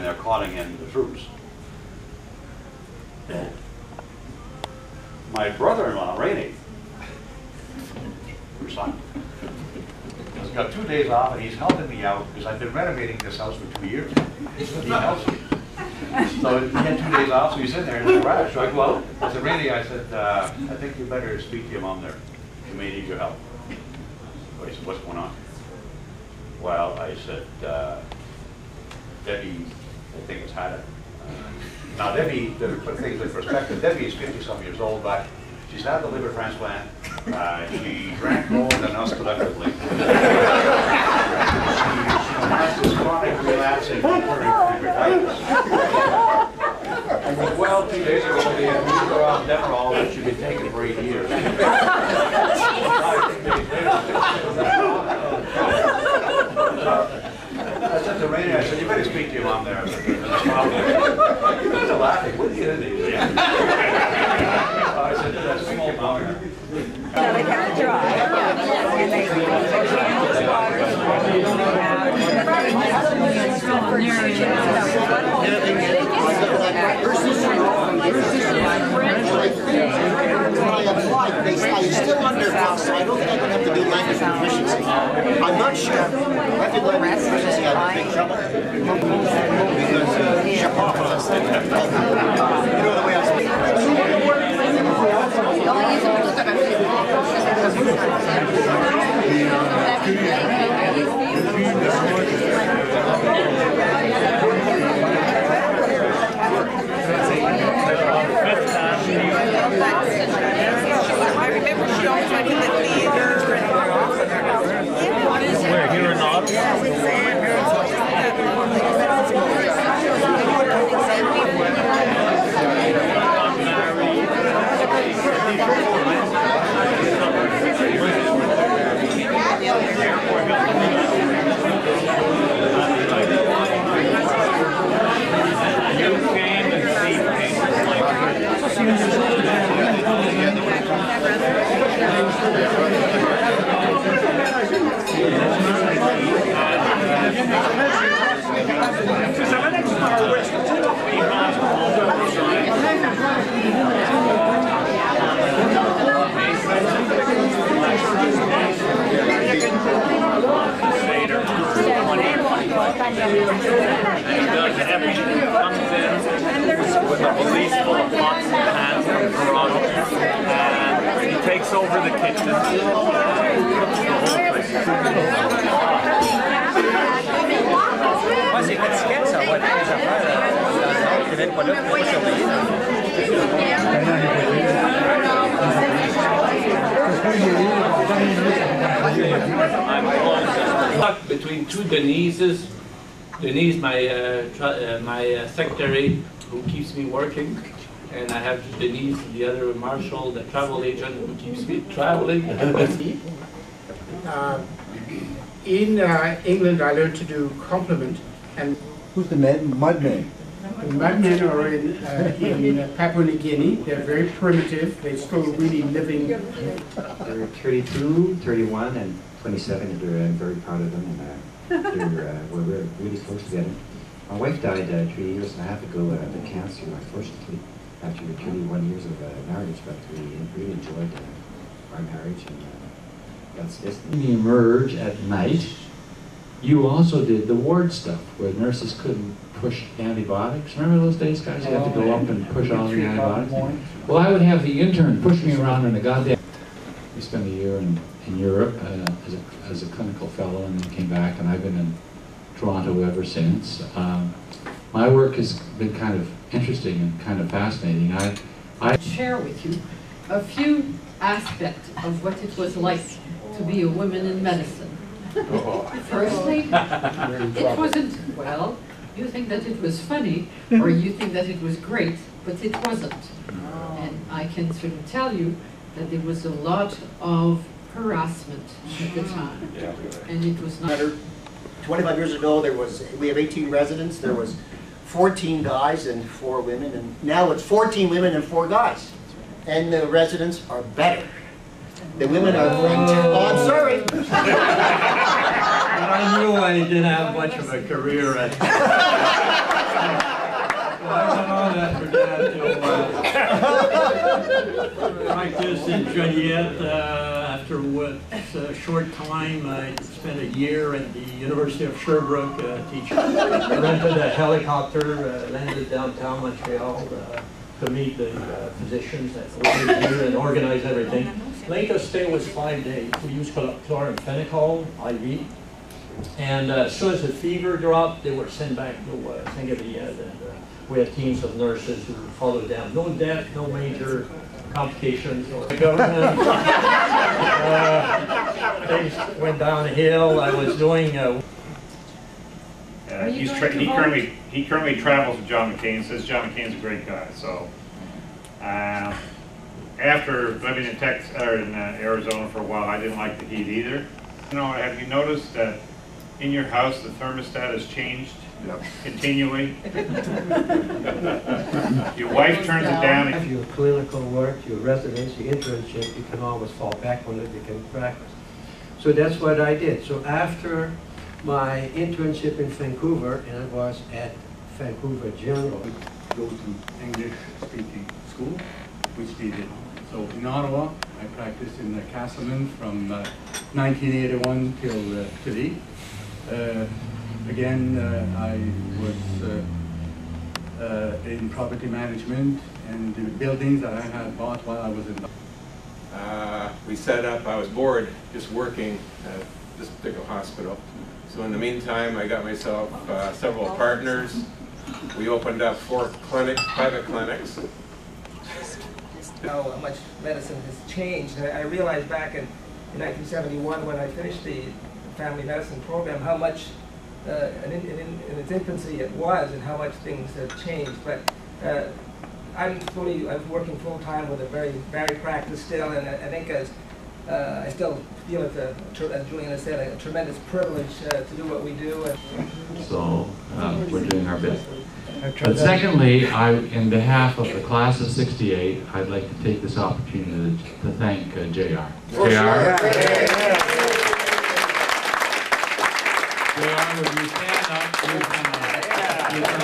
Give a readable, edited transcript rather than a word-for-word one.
and they're calling in the troops. My brother-in-law, Rainey, your son, has got 2 days off, and he's helping me out because I've been renovating this house for 2 years. He helps me. So he had 2 days off, so he's in there in the garage. So I go out. I said, Rainey, I said, I think you better speak to your mom there. She may need your help. So he said, what's going on? Well, I said, Debbie, I think, has had it. Now, Debbie, to put things in perspective, Debbie is 50-some years old, but she's had the liver transplant. She drank more than us collectively. She has this chronic relapsing pancreatitis. And well, 2 days ago, they had moved her off Demerol that she'd been taking for 8 years. I said to Rainey, I said, you better speak to your mom there. You guys are laughing. What are you doing? I said, that's small mom. So they have to drive, and they I'm still under house, so I don't think I'm going to have to do language proficiency. I'm not sure. I think language proficiency I'd be in big trouble. Because je parle. You know the way I speak. I remember she always went to the theater and where, here in Ottawa? Everything comes in with a police full of pots and pans in Toronto, and he takes over the kitchen. Moi, c'est fatiguant de savoir des affaires. Je vais pas là pour I'm between two Denises. Denise, my secretary, who keeps me working, and I have Denise, the other Marshall, the travel agent, who keeps me traveling. In England, I learned to do compliment, and who's the mudmen? The mudmen are in Papua New Guinea. They're very primitive. They're still really living. They're 32, 31, and 27, and I'm very proud of them. And we're really close together. My wife died 3 years and a half ago of cancer, unfortunately, after 21 years of marriage. But we really enjoyed our marriage, and that's it. When you emerge at night, you also did the ward stuff where nurses couldn't push antibiotics. Remember those days, guys? You had to go up and push all the antibiotics. Well, I would have the intern push me around in a goddamn. We spent a year in Europe as a clinical fellow, and then came back, and I've been in Toronto ever since. My work has been kind of interesting and kind of fascinating. I share with you a few aspects of what it was like to be a woman in medicine. Firstly, it wasn't, well, you think that it was funny, or you think that it was great, but it wasn't. And I can sort of tell you that there was a lot of harassment at the time, and it was not. 25 years ago, we have 18 residents. There was 14 guys and 4 women, and now it's 14 women and 4 guys. And the residents are better. The women are oh, I'm sorry. I knew I didn't have much of a career at Practice in Joliet. After a short time, I spent a year at the University of Sherbrooke teaching. I rented a helicopter, landed downtown Montreal to meet the physicians that were here and organize everything. Length of stay was 5 days. We used chloramphenicol, IV. And as soon as the fever dropped, they were sent back to Saint-Gabriel. And we had teams of nurses who followed them. No death, no major complications. Or the government. Things went downhill. I was doing. He currently travels with John McCain. Says John McCain's a great guy. So after living in Texas or in Arizona for a while, I didn't like the heat either. You know, have you noticed that in your house the thermostat has changed continually? Your wife turns it down. Your clinical work, your residency, internship, you can always fall back on it. You can practice. So that's what I did. So after my internship in Vancouver, and I was at Vancouver General. Go to English-speaking school, which they did. So in Ottawa, I practiced in Castleman from 1981 till today. Again, I was in property management and the buildings that I had bought while I was in. We set up, I was bored just working at this particular hospital. So in the meantime, I got myself several partners. We opened up 4 clinics, private clinics. How much medicine has changed. I realized back in 1971 when I finished the family medicine program how much in its infancy it was and how much things have changed. But I'm working full time with a very varied practice still, and I think I still feel it, as Juliana said, a tremendous privilege to do what we do. So we're doing our best. But secondly, in behalf of the class of '68, I'd like to take this opportunity to thank JR. JR, would you stand up? You can